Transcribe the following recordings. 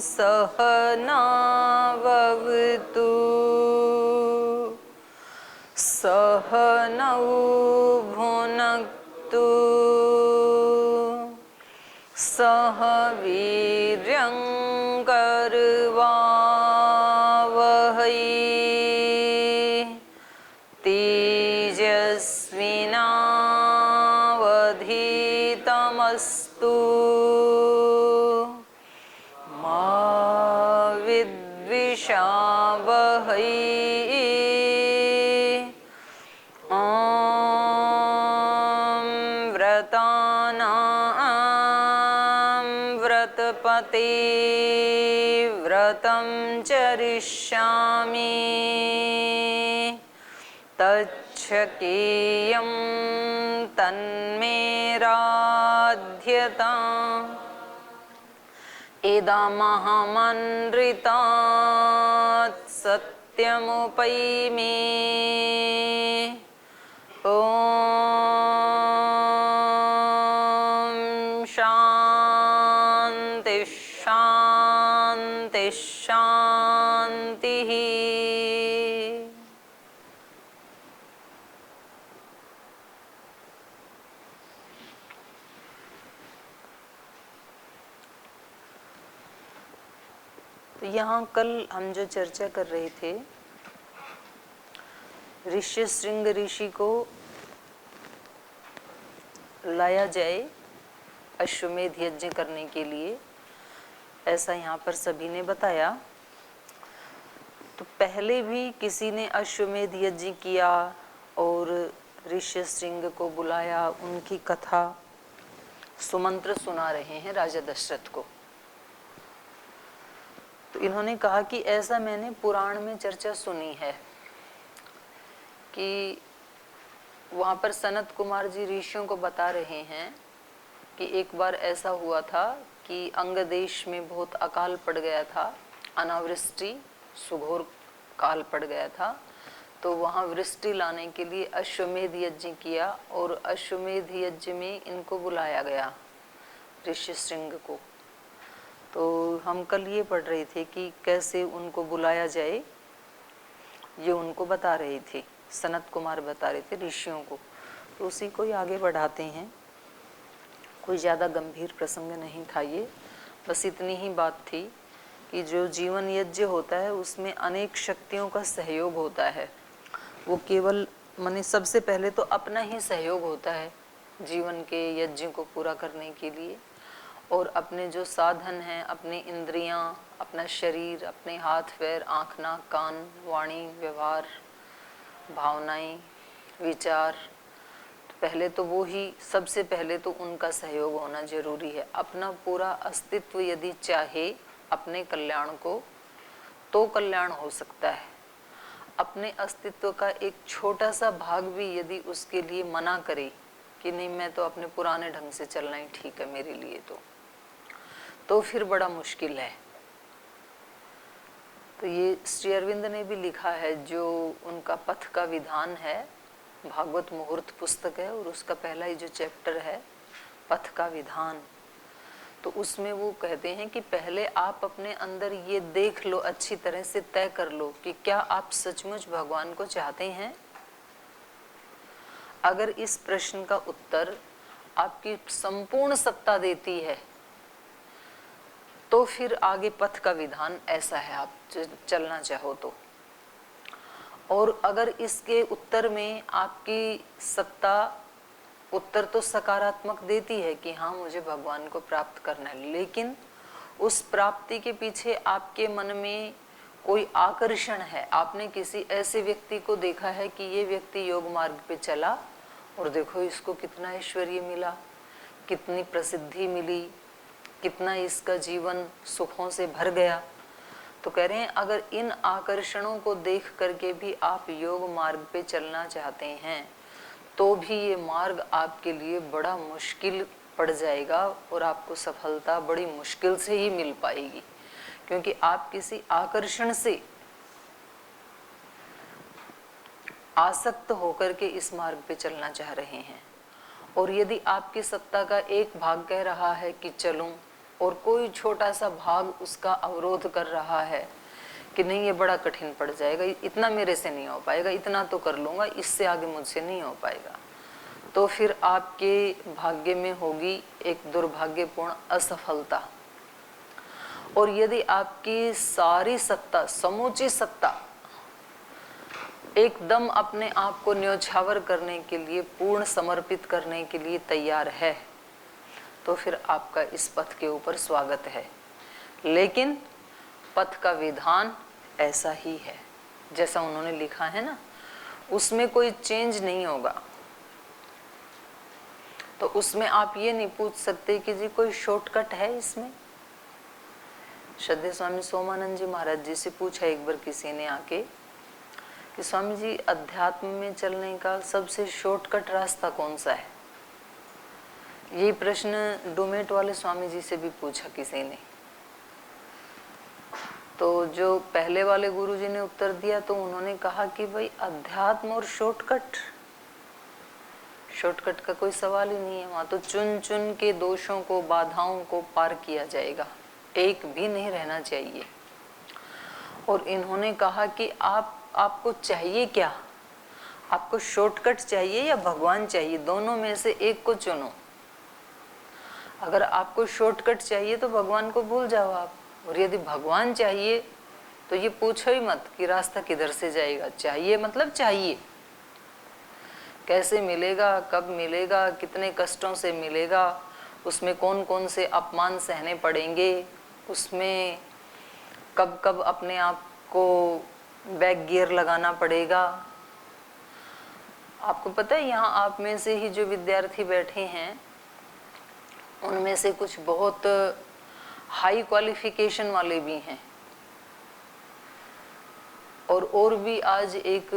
सहनावतु सहनौ भुनक्तु सह वीर्यं करवावहै तेजस्विनावधीतमस्तु मा विद्विषावहै व्रतपते व्रतं चरिष्यामि तच्छकेयं तन्मे राध्यताम् इदमहमनृतात् सत्यमुपैमि ॐ शान्ति शान्ति शान्तिः। तो यहाँ कल हम जो चर्चा कर रहे थे, ऋष्यशृंग ऋषि को लाया जाए अश्वमेध यज्ञ करने के लिए, ऐसा यहाँ पर सभी ने बताया। तो पहले भी किसी ने अश्वमेध यज्ञ किया और ऋष्यशृंग को बुलाया, उनकी कथा सुमंत्र सुना रहे हैं राजा दशरथ को। तो इन्होंने कहा कि ऐसा मैंने पुराण में चर्चा सुनी है कि वहाँ पर सनत कुमार जी ऋषियों को बता रहे हैं कि एक बार ऐसा हुआ था कि अंग देश में बहुत अकाल पड़ गया था, अनावृष्टि सुघोर काल पड़ गया था। तो वहाँ वृष्टि लाने के लिए अश्वमेध यज्ञ किया और अश्वमेध यज्ञ में इनको बुलाया गया, ऋष्यशृंग को। तो हम कल ये पढ़ रहे थे कि कैसे उनको बुलाया जाए, ये उनको बता रहे थे, सनत कुमार बता रहे थे ऋषियों को। तो उसी को ही आगे बढ़ाते हैं। कोई ज़्यादा गंभीर प्रसंग नहीं था ये, बस इतनी ही बात थी कि जो जीवन यज्ञ होता है उसमें अनेक शक्तियों का सहयोग होता है। वो केवल माने सबसे पहले तो अपना ही सहयोग होता है जीवन के यज्ञ को पूरा करने के लिए, और अपने जो साधन हैं, अपने इंद्रियां, अपना शरीर, अपने हाथ पैर, आँख नाक कान वाणी व्यवहार भावनाएं विचार, तो पहले तो वो ही सबसे पहले तो उनका सहयोग होना जरूरी है। अपना पूरा अस्तित्व यदि चाहे अपने कल्याण को, तो कल्याण हो सकता है। अपने अस्तित्व का एक छोटा सा भाग भी यदि उसके लिए मना करे कि नहीं मैं तो अपने पुराने ढंग से चलना ही ठीक है मेरे लिए, तो फिर बड़ा मुश्किल है। तो ये श्री अरविंद ने भी लिखा है, जो उनका पथ का विधान है, भागवत मुहूर्त पुस्तक है और उसका पहला ही जो चैप्टर है पथ का विधान, तो उसमें वो कहते हैं कि पहले आप अपने अंदर ये देख लो, अच्छी तरह से तय कर लो कि क्या आप सचमुच भगवान को चाहते हैं। अगर इस प्रश्न का उत्तर आपकी संपूर्ण सत्ता देती है तो फिर आगे पथ का विधान ऐसा है, आप चलना चाहो तो। और अगर इसके उत्तर में आपकी सत्ता उत्तर तो सकारात्मक देती है कि हाँ मुझे भगवान को प्राप्त करना है, लेकिन उस प्राप्ति के पीछे आपके मन में कोई आकर्षण है, आपने किसी ऐसे व्यक्ति को देखा है कि ये व्यक्ति योग मार्ग पे चला और देखो इसको कितना ऐश्वर्य मिला, कितनी प्रसिद्धि मिली, कितना इसका जीवन सुखों से भर गया। तो कह रहे हैं अगर इन आकर्षणों को देख करके भी आप योग मार्ग पे चलना चाहते हैं तो भी ये मार्ग आपके लिए बड़ा मुश्किल पड़ जाएगा और आपको सफलता बड़ी मुश्किल से ही मिल पाएगी, क्योंकि आप किसी आकर्षण से आसक्त होकर के इस मार्ग पे चलना चाह रहे हैं। और यदि आपकी सत्ता का एक भाग कह रहा है कि चलूं और कोई छोटा सा भाग उसका अवरोध कर रहा है कि नहीं ये बड़ा कठिन पड़ जाएगा, इतना मेरे से नहीं हो पाएगा, इतना तो कर लूँगा, इससे आगे मुझसे नहीं हो पाएगा, तो फिर आपके भाग्य में होगी एक दुर्भाग्यपूर्ण असफलता। और यदि आपकी सारी सत्ता, समूची सत्ता एकदम अपने आप को न्योछावर करने के लिए, पूर्ण समर्पित करने के लिए तैयार है, तो फिर आपका इस पथ के ऊपर स्वागत है। लेकिन पथ का विधान ऐसा ही है जैसा उन्होंने लिखा है ना, उसमें कोई चेंज नहीं होगा। तो उसमें आप ये नहीं पूछ सकते कि जी कोई शॉर्टकट है इसमें। श्रद्धेय स्वामी सोमानंद जी महाराज जी से पूछा एक बार किसी ने आके कि स्वामी जी अध्यात्म में चलने का सबसे शॉर्टकट रास्ता कौन सा है। ये प्रश्न डोमेट वाले स्वामी जी से भी पूछा किसी ने, तो जो पहले वाले गुरुजी ने उत्तर दिया तो उन्होंने कहा कि भाई अध्यात्म और शॉर्टकट का कोई सवाल ही नहीं है। वहां तो चुन चुन के दोषों को, बाधाओं को पार किया जाएगा, एक भी नहीं रहना चाहिए। और इन्होंने कहा कि आपको चाहिए क्या, आपको शॉर्टकट चाहिए या भगवान चाहिए, दोनों में से एक को चुनो। अगर आपको शॉर्टकट चाहिए तो भगवान को भूल जाओ आप, और यदि भगवान चाहिए तो ये पूछो ही मत कि रास्ता किधर से जाएगा। चाहिए मतलब चाहिए, कैसे मिलेगा, कब मिलेगा, कितने कष्टों से मिलेगा, उसमें कौन कौन से अपमान सहने पड़ेंगे, उसमें कब कब अपने आप को बैक गियर लगाना पड़ेगा। आपको पता है यहाँ आप में से ही जो विद्यार्थी बैठे हैं उनमें से कुछ बहुत हाई क्वालिफिकेशन वाले भी हैं, और भी आज एक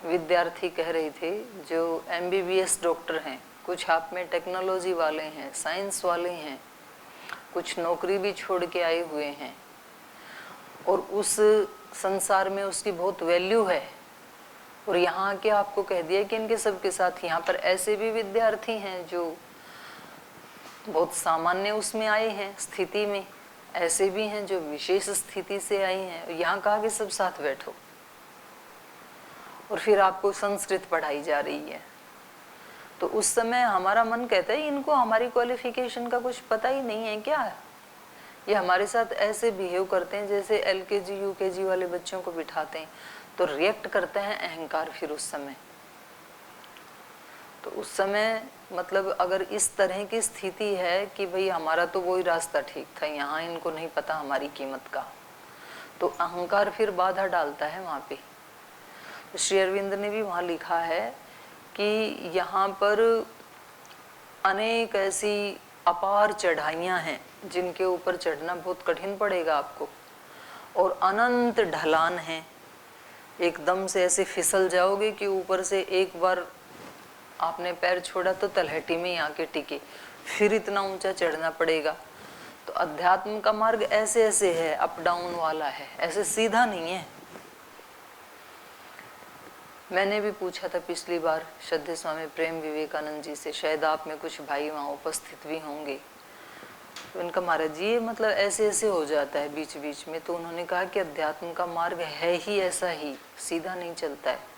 विद्यार्थी कह रहे थे जो MBBS डॉक्टर हैं, कुछ आप में टेक्नोलॉजी वाले हैं, साइंस वाले हैं, कुछ नौकरी भी छोड़ के आए हुए हैं, और उस संसार में उसकी बहुत वैल्यू है। और यहाँ के आपको कह दिया कि इनके सबके साथ यहाँ पर ऐसे भी विद्यार्थी हैं जो बहुत सामान्य उसमें आए हैं स्थिति में, ऐसे भी हैं जो विशेष स्थिति से आए हैं। यहाँ कहा कि सब साथ बैठो, और फिर आपको संस्कृत पढ़ाई जा रही है। तो उस समय हमारा मन कहता है इनको हमारी क्वालिफिकेशन का कुछ पता ही नहीं है क्या, ये हमारे साथ ऐसे बिहेव करते हैं जैसे LKG UKG वाले बच्चों को बिठाते हैं, तो रिएक्ट करते हैं अहंकार। फिर उस समय तो उस समय मतलब अगर इस तरह की स्थिति है कि भाई हमारा तो वही रास्ता ठीक था, यहाँ इनको नहीं पता हमारी कीमत का, तो अहंकार फिर बाधा डालता है वहाँ पे। श्री अरविंद ने भी वहाँ लिखा है कि यहाँ पर अनेक ऐसी अपार चढ़ाइयाँ हैं जिनके ऊपर चढ़ना बहुत कठिन पड़ेगा आपको, और अनंत ढलान है, एकदम से ऐसे फिसल जाओगे कि ऊपर से एक बार आपने पैर छोड़ा तो तलहटी में ही आके टिके, फिर इतना ऊंचा चढ़ना पड़ेगा। तो अध्यात्म का मार्ग ऐसे ऐसे है, अप डाउन वाला है, ऐसे सीधा नहीं है। मैंने भी पूछा था पिछली बार श्रद्धेय स्वामी प्रेम विवेकानंद जी से, शायद आप में कुछ भाई वहाँ उपस्थित भी होंगे, तो उनका महाराज जी ये मतलब ऐसे ऐसे हो जाता है बीच बीच में। तो उन्होंने कहा कि अध्यात्म का मार्ग है ही ऐसा ही, सीधा नहीं चलता है।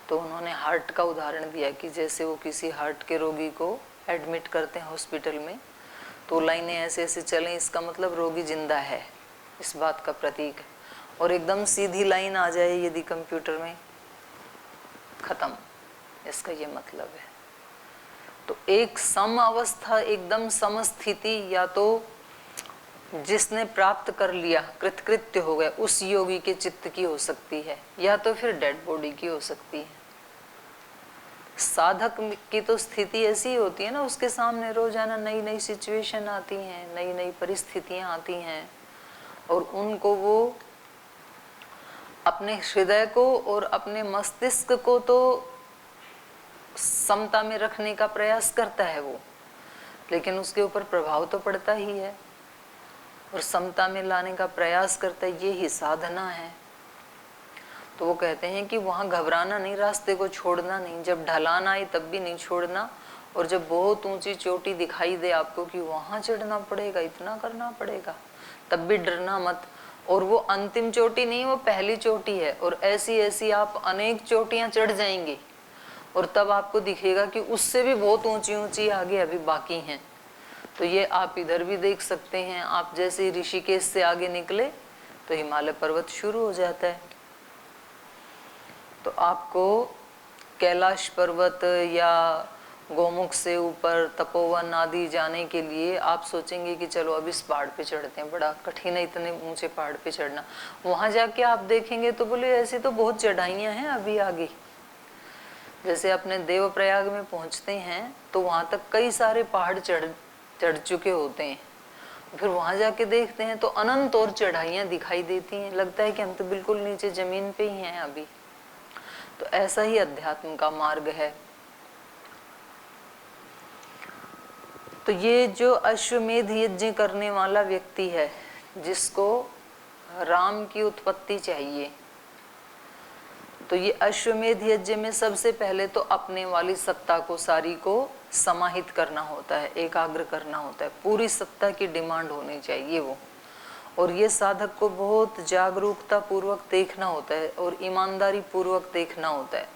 तो उन्होंने हार्ट का उदाहरण दिया कि जैसे वो किसी हार्ट के रोगी को एडमिट करते हैं हॉस्पिटल में, तो लाइनें ऐसे ऐसे चलें, इसका मतलब रोगी जिंदा है, इस बात का प्रतीक है। और एकदम सीधी लाइन आ जाए यदि कंप्यूटर में, खत्म, इसका ये मतलब है। तो एक सम अवस्था, एकदम सम स्थिति, या तो जिसने प्राप्त कर लिया, कृतकृत्य हो गया, उस योगी के चित्त की हो सकती है, या तो फिर डेड बॉडी की हो सकती है। साधक की तो स्थिति ऐसी होती है ना, उसके सामने रोजाना नई नई सिचुएशन आती हैं, नई नई परिस्थितियां आती हैं, और उनको वो अपने हृदय को और अपने मस्तिष्क को तो समता में रखने का प्रयास करता है वो, लेकिन उसके ऊपर प्रभाव तो पड़ता ही है, और समता में लाने का प्रयास करता है, ये ही साधना है। तो वो कहते हैं कि वहाँ घबराना नहीं, रास्ते को छोड़ना नहीं, जब ढलान आई तब भी नहीं छोड़ना, और जब बहुत ऊंची चोटी दिखाई दे आपको कि वहां चढ़ना पड़ेगा, इतना करना पड़ेगा, तब भी डरना मत। और वो अंतिम चोटी नहीं, वो पहली चोटी है, और ऐसी ऐसी आप अनेक चोटियां चढ़ जाएंगे और तब आपको दिखेगा कि उससे भी बहुत ऊंची ऊंची आगे अभी बाकी हैं। तो ये आप इधर भी देख सकते हैं। आप जैसे ऋषिकेश से आगे निकले तो हिमालय पर्वत शुरू हो जाता है। तो आपको कैलाश पर्वत या गोमुख से ऊपर तपोवन आदि जाने के लिए आप सोचेंगे कि चलो अब इस पहाड़ पे चढ़ते हैं, बड़ा कठिन है इतने ऊंचे पहाड़ पे चढ़ना। वहां जाके आप देखेंगे तो बोले ऐसी तो बहुत चढ़ाइयां हैं अभी आगे। जैसे अपने देवप्रयाग में पहुंचते हैं तो वहां तक कई सारे पहाड़ चढ़ चुके होते हैं, फिर वहां जाके देखते हैं तो अनंत और चढ़ाइयां दिखाई देती हैं, लगता है कि हम तो बिल्कुल नीचे जमीन पे ही हैं अभी। तो ऐसा ही अध्यात्म का मार्ग है। तो ये जो अश्वमेध यज्ञ करने वाला व्यक्ति है, जिसको राम की उत्पत्ति चाहिए, तो ये अश्वमेध यज्ञ में सबसे पहले तो अपने वाली सत्ता को सारी को समाहित करना होता है, एकाग्र करना होता है, पूरी सत्ता की डिमांड होनी चाहिए वो। और ये साधक को बहुत जागरूकता पूर्वक देखना होता है और ईमानदारी पूर्वक देखना होता है।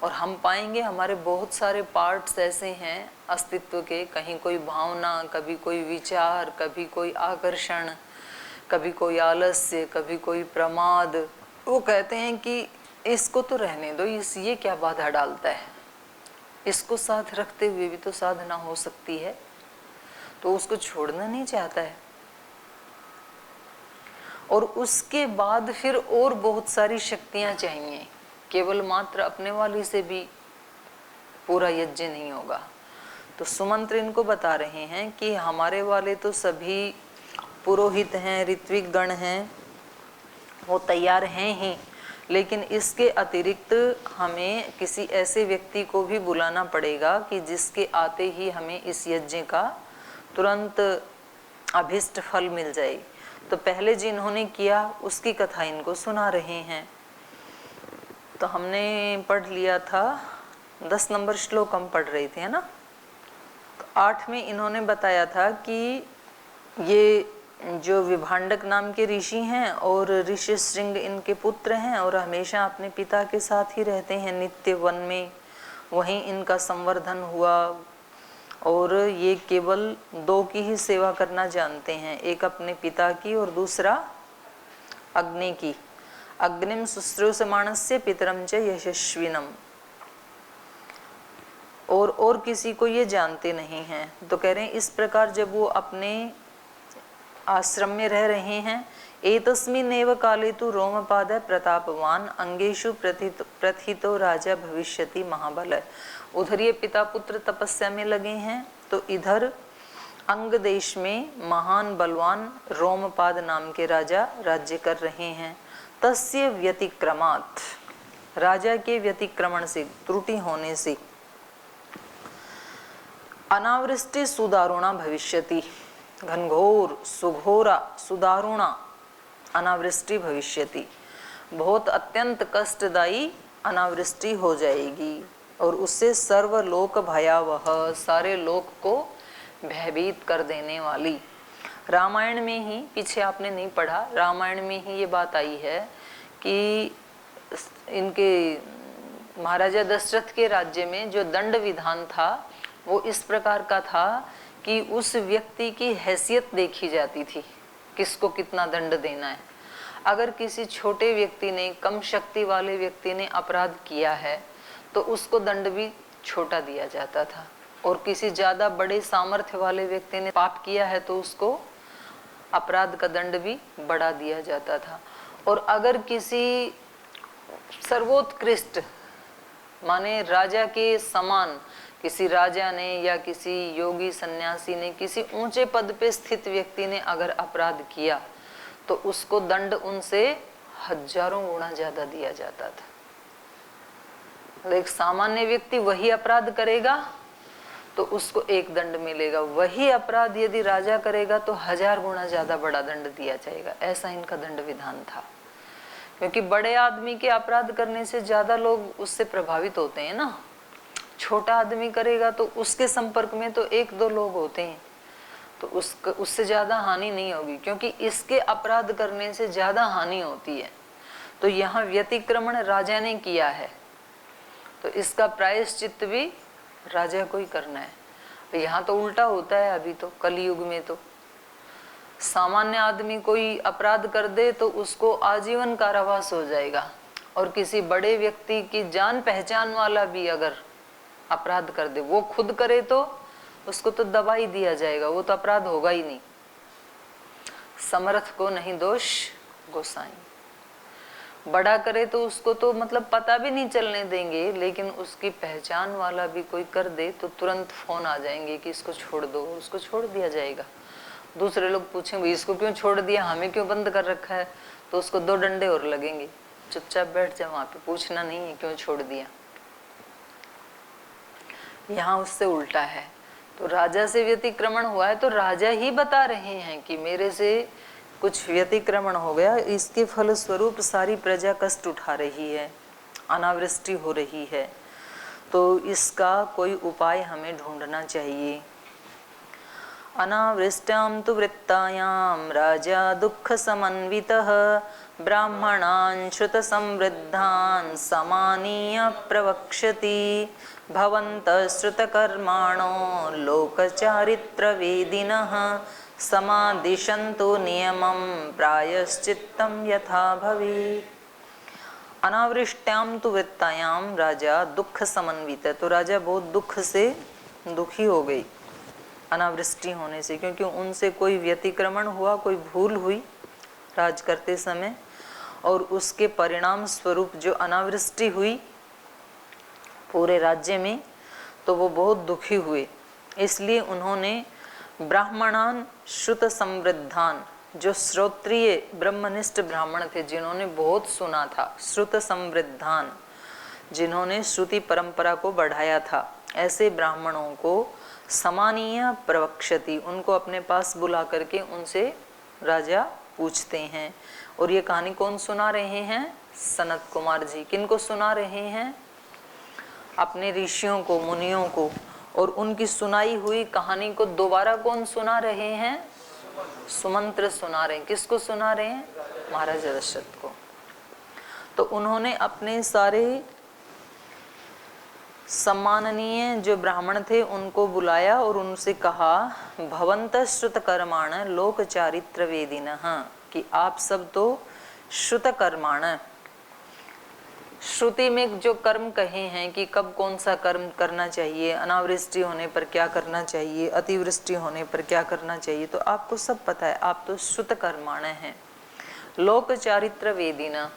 और हम पाएंगे हमारे बहुत सारे पार्ट्स ऐसे हैं अस्तित्व के, कहीं कोई भावना, कभी कोई विचार, कभी कोई आकर्षण, कभी कोई आलस्य, कभी कोई प्रमाद। वो कहते हैं कि इसको तो रहने दो, ये क्या बाधा डालता है, इसको साथ रखते हुए भी तो साधना हो सकती है, तो उसको छोड़ना नहीं चाहता है। और उसके बाद फिर और बहुत सारी शक्तियां चाहिए, केवल मात्र अपने वाली से भी पूरा यज्ञ नहीं होगा। तो सुमंत्र इनको बता रहे हैं कि हमारे वाले तो सभी पुरोहित हैं, ऋत्विक गण हैं, वो तैयार हैं ही, लेकिन इसके अतिरिक्त हमें किसी ऐसे व्यक्ति को भी बुलाना पड़ेगा कि जिसके आते ही हमें इस यज्ञ का तुरंत अभिष्ट फल मिल जाए। तो पहले जिन्होंने किया उसकी कथा इनको सुना रहे हैं। तो हमने पढ़ लिया था 10 नंबर श्लोक हम पढ़ रहे थे, है ना। तो 8 में इन्होंने बताया था कि ये जो विभांडक नाम के ऋषि हैं और ऋषि श्रृंग इनके पुत्र हैं और हमेशा अपने पिता के साथ ही रहते हैं नित्य वन में, वहीं इनका संवर्धन हुआ। और ये केवल 2 की ही सेवा करना जानते हैं, एक अपने पिता की और दूसरा अग्नि की। अग्निम शुश्रूषमाणस्य पितरम च यशस्विनम। और किसी को ये जानते नहीं हैं। तो कह रहे हैं इस प्रकार जब वो अपने आश्रम में रह रहे हैं, एतस्मिन्नेव काले तु रोमपाद प्रतापवान अंगेषु प्रथितो राजा भविष्यति महाबल। उधर ये पिता पुत्र तपस्या में लगे हैं, तो इधर अंग देश में महान बलवान रोमपाद नाम के राजा राज्य कर रहे हैं। तस्य व्यतिक्रमात्, राजा के व्यतिक्रमण से, त्रुटि होने से, अनावृष्टि सुदारुणा भविष्यति, घनघोर सुघोरा सुदारुणा अनावृष्टि भविष्यति, बहुत अत्यंत कष्टदायी अनावृष्टि हो जाएगी और उससे सर्वलोक भयावह, सारे लोक को भयभीत कर देने वाली। रामायण में ही, पीछे आपने नहीं पढ़ा, रामायण में ही ये बात आई है कि इनके महाराजा दशरथ के राज्य में जो दंड विधान था वो इस प्रकार का था कि उस व्यक्ति की हैसियत देखी जाती थी, किसको कितना दंड देना है। अगर किसी छोटे व्यक्ति ने, कम शक्ति वाले व्यक्ति ने अपराध किया है तो उसको दंड भी छोटा दिया जाता था, और किसी ज्यादा बड़े सामर्थ्य वाले व्यक्ति ने पाप किया है तो उसको अपराध का दंड भी बढ़ा दिया जाता था। और अगर किसी सर्वोत्कृष्ट माने राजा के समान किसी राजा ने या किसी योगी सन्यासी ने, किसी ऊंचे पद पे स्थित व्यक्ति ने अगर अपराध किया तो उसको दंड उनसे हजारों गुना ज्यादा दिया जाता था। एक सामान्य व्यक्ति वही अपराध करेगा तो उसको एक दंड मिलेगा, वही अपराध यदि राजा करेगा तो 1000 गुना ज्यादा बड़ा दंड दिया जाएगा। ऐसा इनका दंड विधान था, क्योंकि बड़े आदमी के अपराध करने से ज्यादा लोग उससे प्रभावित होते हैं ना। छोटा आदमी करेगा तो उसके संपर्क में तो 1-2 लोग होते हैं, तो उससे ज्यादा हानि नहीं होगी, क्योंकि इसके अपराध करने से ज्यादा हानि होती है। तो यहाँ व्यतिक्रमण राजा ने किया है, तो इसका प्रायश्चित्त भी राजा को ही करना है। यहाँ तो उल्टा होता है, अभी तो कलयुग में तो सामान्य आदमी कोई अपराध कर दे तो उसको आजीवन कारावास हो जाएगा, और किसी बड़े व्यक्ति की जान पहचान वाला भी अगर अपराध कर दे, वो खुद करे तो उसको तो दबा ही दिया जाएगा, वो तो अपराध होगा ही नहीं। समर्थ को नहीं दोष गोसाई। बड़ा करे तो उसको तो मतलब पता भी नहीं चलने देंगे, लेकिन उसकी पहचान वाला भी कोई कर दे तो तुरंत फोन आ जाएंगे कि इसको छोड़ दो, उसको छोड़ दिया जाएगा। दूसरे लोग पूछेंगे इसको क्यों छोड़ दिया, हमें क्यों बंद कर रखा है, तो उसको 2 डंडे और लगेंगे, चुपचाप बैठ जा वहां पे, पूछना नहीं है क्यों छोड़ दिया। यहाँ उससे उल्टा है, तो राजा से व्यतिक्रमण हुआ है तो राजा ही बता रहे हैं कि मेरे से कुछ व्यतिक्रमण हो गया, इसके फलस्वरूप सारी प्रजा कष्ट उठा रही है, अनावृष्टि हो रही है, तो इसका कोई उपाय हमें ढूंढना चाहिए। अनावृष्टां तु वृत्तायां राजा दुःख समन्वितः ब्राह्मणान् श्रुत समृद्धान् समानीय प्रवक्ष्यति भवन्तः श्रुतकर्माणो लोकचारित्रवेदिनः समादिशन्तु नियमं प्रायश्चित्तं यथा भवेत्। अनावृष्टां तु वृत्तायां राजा दुःख समन्वित, तो राजा बहुत दुख से दुखी हो गई अनावृष्टि होने से, क्योंकि उनसे कोई व्यतिक्रमण हुआ, कोई भूल हुई राज करते समय, और उसके परिणाम स्वरूप जो अनावृष्टि हुई पूरे राज्य में, तो वो बहुत दुखी हुए। इसलिए उन्होंने ब्राह्मणान श्रुत समृद्धान, जो श्रोत्रिय ब्रह्मनिष्ठ ब्राह्मण थे जिन्होंने बहुत सुना था, श्रुत समृद्धान जिन्होंने श्रुति परंपरा को बढ़ाया था, ऐसे ब्राह्मणों को समानीय प्रवक्षति, उनको अपने पास बुला करके उनसे राजा पूछते हैं। और ये कहानी कौन सुना रहे हैं? सनत कुमार जी। किनको सुना रहे हैं? अपने ऋषियों को, मुनियों को। और उनकी सुनाई हुई कहानी को दोबारा कौन सुना रहे हैं? सुमंत्र सुना रहे हैं। किसको सुना रहे हैं? महाराज दशरथ को। तो उन्होंने अपने सारे सम्माननीय जो ब्राह्मण थे उनको बुलाया और उनसे कहा, भवंत श्रुत कर्माण लोक चारित्र वेदिनः, कि आप सब तो श्रुत कर्माण, श्रुति में जो कर्म कहे हैं कि कब कौन सा कर्म करना चाहिए, अनावृष्टि होने पर क्या करना चाहिए, अतिवृष्टि होने पर क्या करना चाहिए, तो आपको सब पता है, आप तो श्रुत कर्माण हैं। लोक चारित्र वेदिना,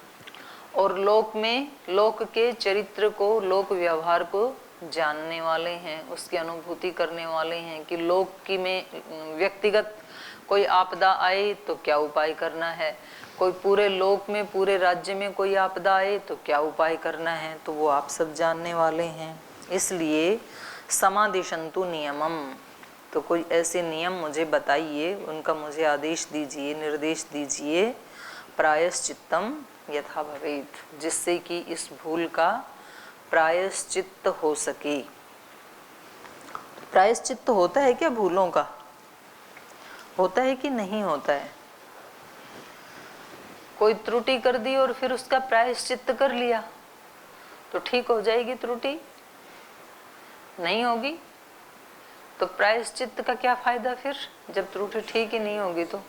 और लोक में लोक के चरित्र को, लोक व्यवहार को जानने वाले हैं, उसकी अनुभूति करने वाले हैं कि लोक की में व्यक्तिगत कोई आपदा आए तो क्या उपाय करना है, कोई पूरे लोक में, पूरे राज्य में कोई आपदा आए तो क्या उपाय करना है, तो वो आप सब जानने वाले हैं। इसलिए समादिशंतु नियमम, तो कोई ऐसे नियम मुझे बताइए, उनका मुझे आदेश दीजिए, निर्देश दीजिए, प्रायश्चित्तम यथा भवेत्, जिससे कि इस भूल का प्रायश्चित्त हो सके। प्रायश्चित्त होता है क्या भूलों का? होता है कि नहीं होता है? कोई त्रुटि कर दी और फिर उसका प्रायश्चित्त कर लिया तो ठीक हो जाएगी त्रुटि? नहीं होगी तो प्रायश्चित्त का क्या फायदा फिर, जब त्रुटि ठीक ही नहीं होगी तो?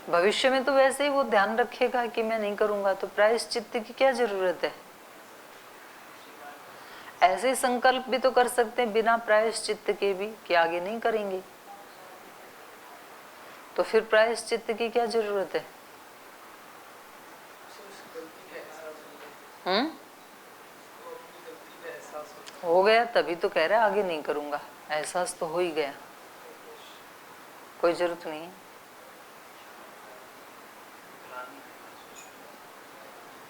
भविष्य में तो वैसे ही वो ध्यान रखेगा कि मैं नहीं करूंगा, तो प्रायश्चित्त की क्या जरूरत है? ऐसे संकल्प भी तो कर सकते हैं बिना प्रायश्चित्त के भी कि आगे नहीं करेंगे, तो फिर प्रायश्चित्त की क्या जरूरत है? हो गया तभी तो कह रहा है आगे नहीं करूंगा, एहसास तो हो ही गया, कोई जरूरत नहीं।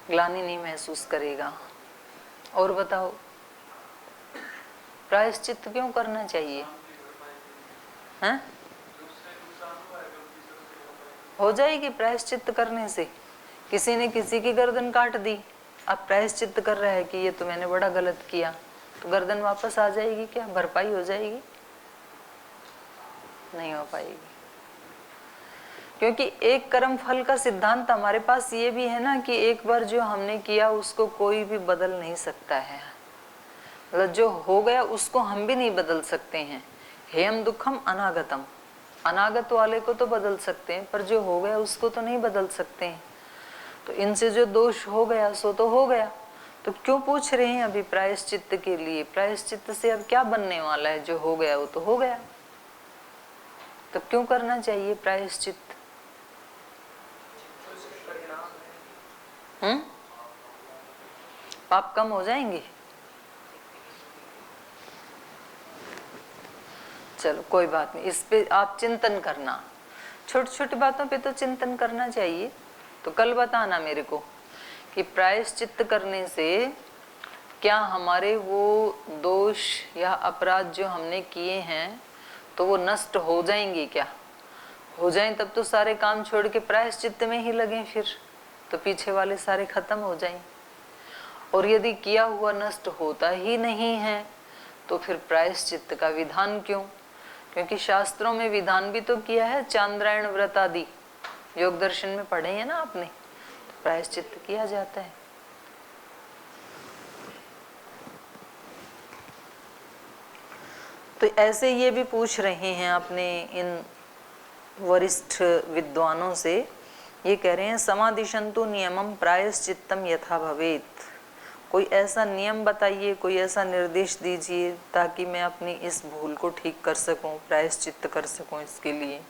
ग्लानि नहीं महसूस करेगा। और बताओ प्रायश्चित्त क्यों करना चाहिए? हैं? हो जाएगी प्रायश्चित्त करने से। किसी ने किसी की गर्दन काट दी अब प्रायश्चित्त कर रहा है कि ये तो मैंने बड़ा गलत किया, तो गर्दन वापस आ जाएगी क्या, भरपाई हो जाएगी? नहीं हो पाएगी। क्योंकि एक कर्म फल का सिद्धांत हमारे पास ये भी है ना कि एक बार जो हमने किया उसको कोई भी बदल नहीं सकता है। मतलब जो हो गया उसको हम भी नहीं बदल सकते हैं। हेयम दुखम अनागतम, अनागत वाले को तो बदल सकते हैं, पर जो हो गया उसको तो नहीं बदल सकते हैं। तो इनसे जो दोष हो गया सो तो हो गया, तो क्यों पूछ रहे हैं अभी प्रायश्चित्त के लिए? प्रायश्चित्त से अब क्या बनने वाला है? जो हो गया वो तो हो गया, तो क्यों करना चाहिए प्रायश्चित्त? पाप कम हो जाएंगे? चलो कोई बात नहीं, इस पे आप चिंतन करना, छोटी छोटी बातों पे तो चिंतन करना चाहिए। तो कल बताना मेरे को कि प्रायश्चित्त करने से क्या हमारे वो दोष या अपराध जो हमने किए हैं तो वो नष्ट हो जाएंगे? क्या हो जाएं तब तो सारे काम छोड़ के प्रायश्चित्त में ही लगें, फिर तो पीछे वाले सारे खत्म हो जाएं। और यदि किया हुआ नष्ट होता ही नहीं है तो फिर प्रायश्चित्त का विधान क्यों? क्योंकि शास्त्रों में विधान भी तो किया है, चांद्रायण व्रत आदि योग दर्शन में पढ़े हैं ना आपने, तो प्रायश्चित्त किया जाता है। तो ऐसे ये भी पूछ रहे हैं अपने इन वरिष्ठ विद्वानों से, ये कह रहे हैं समादिशंतु नियमम प्रायश्चित्तम यथा भवेत। कोई ऐसा नियम बताइए, कोई ऐसा निर्देश दीजिए ताकि मैं अपनी इस भूल को ठीक कर सकूं, प्रायश्चित्त कर सकूं इसके लिए।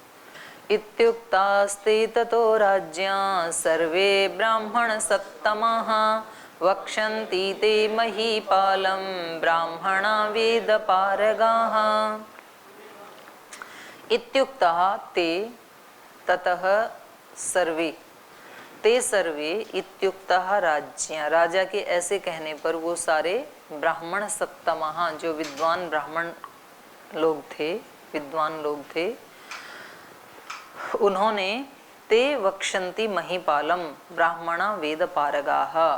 इत्युक्तास्ते ततो राज्ञा सर्वे ब्राह्मण सत्तमः वक्षन्ति ते महीपालं ब्राह्मणा वेदपारगाः। इत्युक्तः ते ततः सर्वे, ते सर्वे इत्युक्तः राज्ञा, राजा के ऐसे कहने पर वो सारे ब्राह्मण सप्तमः, जो विद्वान ब्राह्मण लोग थे, विद्वान लोग थे, उन्होंने ते वक्षन्ति महीपालम ब्राह्मणा वेद पारगाः,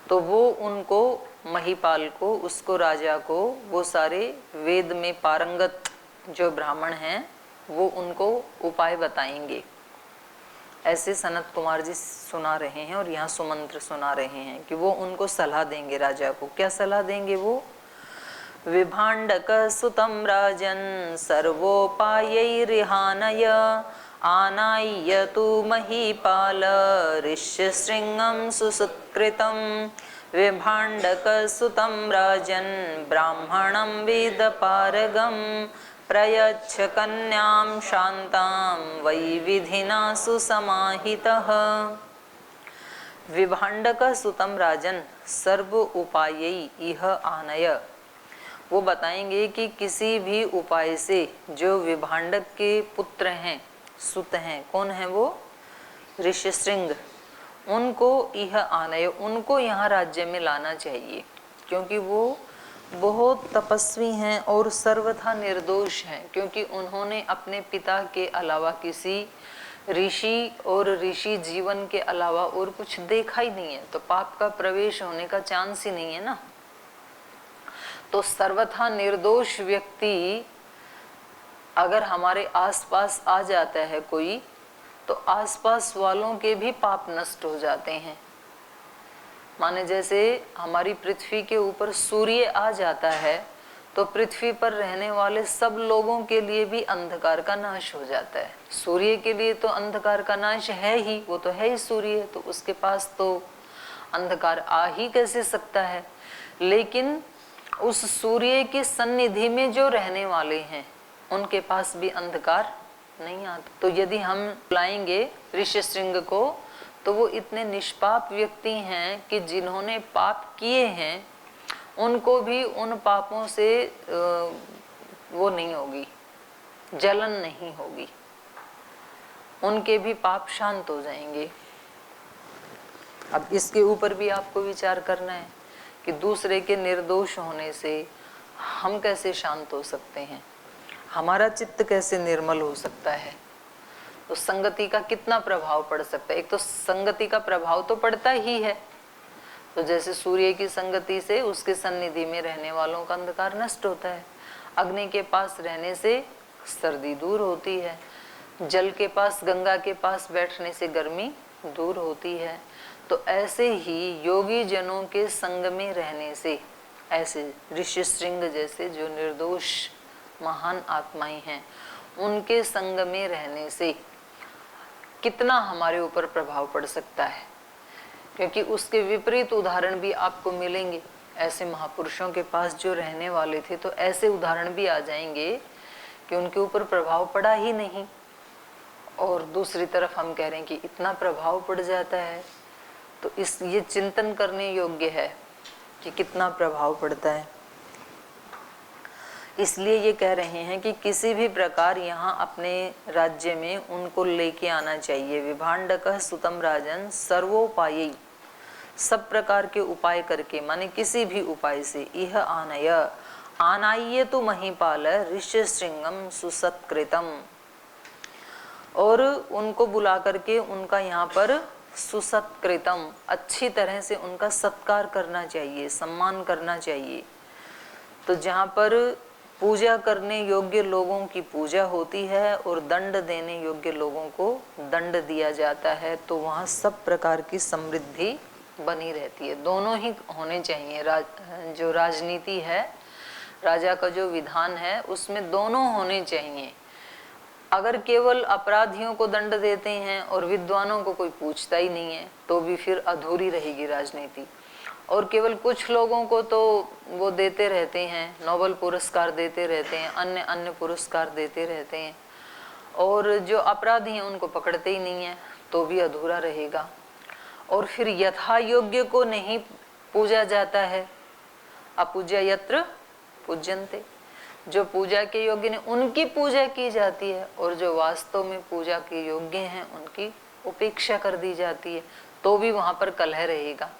तो वो उनको महीपाल को, उसको राजा को, वो सारे वेद में पारंगत जो ब्राह्मण हैं वो उनको उपाय बताएंगे। ऐसे सनत कुमार जी सुना रहे हैं और यहाँ सुमंत्र सुना रहे हैं कि वो उनको सलाह देंगे राजा को। क्या सलाह देंगे वो? विभाण्डक सुतं राजन् सर्वोपायैर्हानय आनाय्य तु महीपाल ऋष्यशृङ्गं सुसुत्कृतं। विभाण्डक सुतं राजन् ब्राह्मणं वेदपारगं प्रयच्छ कन्यां शान्तां वैविधिना सुसमाहितः। विभाण्डक सुतं राजन सर्व उपायै इह आनय, वो बताएंगे कि किसी भी उपाय से जो विभाण्डक के पुत्र हैं, सुत हैं, कौन है वो? ऋष्यशृंग, उनको यह आनय, उनको यहाँ राज्य में लाना चाहिए, क्योंकि वो बहुत तपस्वी हैं और सर्वथा निर्दोष हैं, क्योंकि उन्होंने अपने पिता के अलावा किसी ऋषि और ऋषि जीवन के अलावा और कुछ देखा ही नहीं है, तो पाप का प्रवेश होने का चांस ही नहीं है ना। तो सर्वथा निर्दोष व्यक्ति अगर हमारे आसपास आ जाता है कोई, तो आसपास वालों के भी पाप नष्ट हो जाते हैं। माने जैसे हमारी पृथ्वी के ऊपर सूर्य आ जाता है तो पृथ्वी पर रहने वाले सब लोगों के लिए भी अंधकार का नाश हो जाता है। सूर्य के लिए तो अंधकार का नाश है ही, वो तो है ही सूर्य, तो उसके पास तो अंधकार आ ही कैसे सकता है। लेकिन उस सूर्य की सन्निधि में जो रहने वाले हैं उनके पास भी अंधकार नहीं आता। तो यदि हम लाएंगे ऋष्यशृंग को, तो वो इतने निष्पाप व्यक्ति हैं कि जिन्होंने पाप किए हैं उनको भी उन पापों से वो नहीं होगी, जलन नहीं होगी, उनके भी पाप शांत हो जाएंगे। अब इसके ऊपर भी आपको विचार करना है कि दूसरे के निर्दोष होने से हम कैसे शांत हो सकते हैं, हमारा चित्त कैसे निर्मल हो सकता है। तो संगति का कितना प्रभाव पड़ सकता है। एक तो संगति का प्रभाव तो पड़ता ही है, तो जैसे सूर्य की संगति से उसके सन्निधि में रहने वालों का अंधकार नष्ट होता है, अग्नि के पास रहने से सर्दी दूर होती है, जल के पास, गंगा के पास बैठने से गर्मी दूर होती है। तो ऐसे ही योगी जनों के संग में रहने से, ऐसे ऋषि श्रृंग जैसे जो निर्दोष महान आत्माएं हैं, उनके संग में रहने से कितना हमारे ऊपर प्रभाव पड़ सकता है। क्योंकि उसके विपरीत उदाहरण भी आपको मिलेंगे। ऐसे महापुरुषों के पास जो रहने वाले थे, तो ऐसे उदाहरण भी आ जाएंगे कि उनके ऊपर प्रभाव पड़ा ही नहीं, और दूसरी तरफ हम कह रहे हैं कि इतना प्रभाव पड़ जाता है। तो ये चिंतन करने योग्य है कि कितना प्रभाव पड़ता है। इसलिए ये कह रहे हैं कि किसी भी प्रकार यहाँ अपने राज्य में उनको लेके आना चाहिए। विभांडकः सुतम राजन सर्वोपायी, सब प्रकार के उपाय करके, माने किसी भी उपाय से, इह आनय आनाइये तो महीपाल ऋष्य श्रृंगम सुसत्कृतम, और उनको बुला करके उनका यहाँ पर सुसत्कृतम, अच्छी तरह से उनका सत्कार करना चाहिए, सम्मान करना चाहिए। तो जहाँ पर पूजा करने योग्य लोगों की पूजा होती है और दंड देने योग्य लोगों को दंड दिया जाता है, तो वहाँ सब प्रकार की समृद्धि बनी रहती है। दोनों ही होने चाहिए। जो राजनीति है, राजा का जो विधान है, उसमें दोनों होने चाहिए। अगर केवल अपराधियों को दंड देते हैं और विद्वानों को कोई पूछता ही नहीं है, तो भी फिर अधूरी रहेगी राजनीति। और केवल कुछ लोगों को तो वो देते रहते हैं, नोबेल पुरस्कार देते रहते हैं, अन्य अन्य पुरस्कार देते रहते हैं, और जो अपराधी हैं उनको पकड़ते ही नहीं है, तो भी अधूरा रहेगा। और फिर यथा योग्य को नहीं पूजा जाता है, अपूज्य यत्र पूज्यन्ते, जो पूजा के योग्य ने उनकी पूजा की जाती है, और जो वास्तव में पूजा के योग्य हैं उनकी उपेक्षा कर दी जाती है, तो भी वहां पर कलह रहेगा।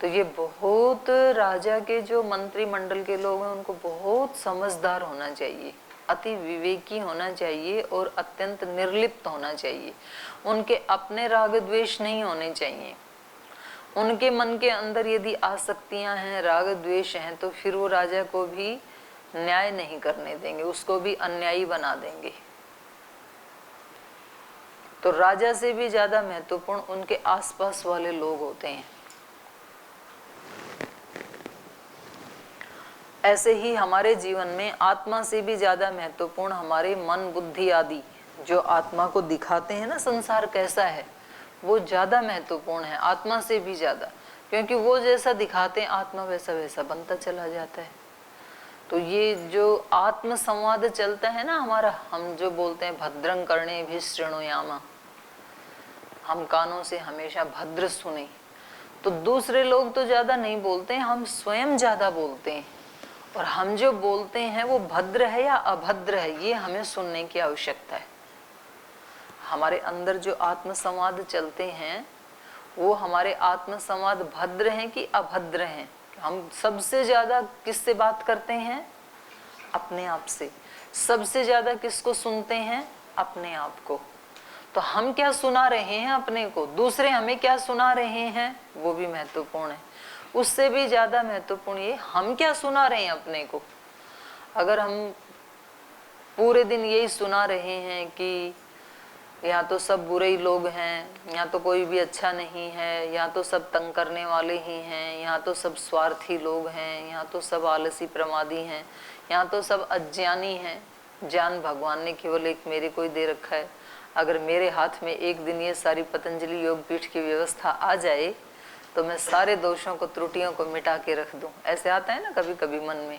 तो ये बहुत, राजा के जो मंत्रिमंडल के लोग हैं उनको बहुत समझदार होना चाहिए, अति विवेकी होना चाहिए और अत्यंत निर्लिप्त होना चाहिए। उनके अपने राग द्वेष नहीं होने चाहिए। उनके मन के अंदर यदि आसक्तियां हैं, राग द्वेष हैं, तो फिर वो राजा को भी न्याय नहीं करने देंगे, उसको भी अन्यायी बना देंगे। तो राजा से भी ज्यादा महत्वपूर्ण उनके आसपास वाले लोग होते हैं। ऐसे ही हमारे जीवन में आत्मा से भी ज्यादा महत्वपूर्ण हमारे मन, बुद्धि आदि जो आत्मा को दिखाते हैं ना संसार कैसा है, वो ज्यादा महत्वपूर्ण है आत्मा से भी ज्यादा। क्योंकि वो जैसा दिखाते हैं आत्मा वैसा वैसा बनता चला जाता है। तो ये जो आत्म संवाद चलता है ना हमारा, हम जो बोलते हैं भद्रं कर्णेभिः शृणुयाम, हम कानों से हमेशा भद्र सुने, तो दूसरे लोग तो ज्यादा नहीं बोलते हैं, हम स्वयं ज्यादा बोलते हैं। और हम जो बोलते हैं वो भद्र है या अभद्र है, ये हमें सुनने की आवश्यकता है। हमारे अंदर जो आत्म संवाद चलते हैं वो हमारे आत्म संवाद भद्र हैं कि अभद्र हैं। हम सबसे ज्यादा किससे बात करते हैं? अपने आप से। सबसे ज्यादा किसको सुनते हैं? अपने आप को। तो हम क्या सुना रहे हैं अपने को, दूसरे हमें क्या सुना रहे हैं, वो भी महत्वपूर्ण है। उससे भी ज्यादा महत्वपूर्ण ये हम क्या सुना रहे हैं अपने को। अगर हम पूरे दिन यही सुना रहे हैं कि यहाँ तो सब बुरे ही लोग हैं, यहाँ तो कोई भी अच्छा नहीं है, यहाँ तो सब तंग करने वाले ही हैं, यहाँ तो सब स्वार्थी लोग हैं, यहाँ तो सब आलसी प्रमादी हैं, यहाँ तो सब अज्ञानी हैं। ज्ञान भगवान ने केवल एक मेरे को ही दे रखा है। अगर मेरे हाथ में एक दिन ये सारी पतंजलि योग पीठ की व्यवस्था आ जाए तो मैं सारे दोषों को, त्रुटियों को मिटा के रख दूं। ऐसे आता है ना कभी कभी मन में।